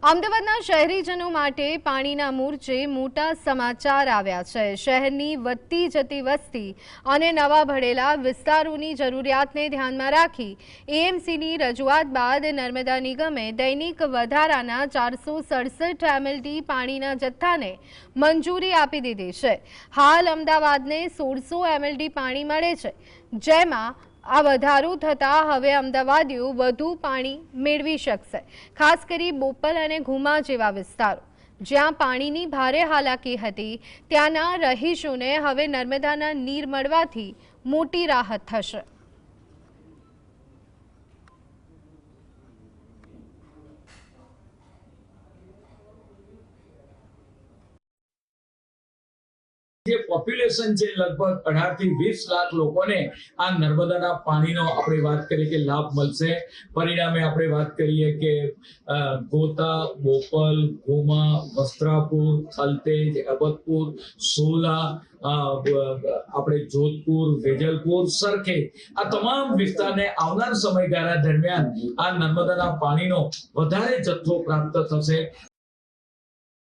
અમદાવાદના શહેરીજનો માટે પાણીના મોરચે મોટા સમાચાર આવ્યા છે। શહેરની વધતી જતી વસ્તી અને નવા ભળેલા વિસ્તારોની જરૂરિયાતને ધ્યાનમાં રાખી એએમસીની રજૂઆત બાદ નર્મદા નિગમે દૈનિક વધારાના 467 એમએલડી પાણીના જથ્થાને મંજૂરી આપી દીધી છે। હાલ અમદાવાદને 1600 એમએલડી પાણી મળે છે, જેમાં આ વધારો થતાં હવે અમદાવાદીઓ વધુ પાણી મેળવી શકશે। ખાસ કરી બોપલ અને ઘુમા જેવા વિસ્તારો જ્યાં પાણીની ભારે હાલાકી હતી, ત્યાંના રહીશોને હવે નર્મદાના નીર મળવાથી મોટી રાહત થશે। જે પોપ્યુલેશન છે લગભગ 18 થી 20 લાખ લોકોને આ નર્મદાના પાણીનો આપણે વાત કરીએ કે લાભ મળશે। પરિણામે આપણે વાત કરીએ કે ગોતા, બોપલ, ઘુમા, વસ્ત્રાપુર, થલતેજ, અબતપુર, સોલા, આપણે જોધપુર, વેજલપુર, સરખેજ આ તમામ વિસ્તારને આવનાર સમયગાળા દરમિયાન આ નર્મદાના પાણીનો વધારે જથ્થો પ્રાપ્ત થશે।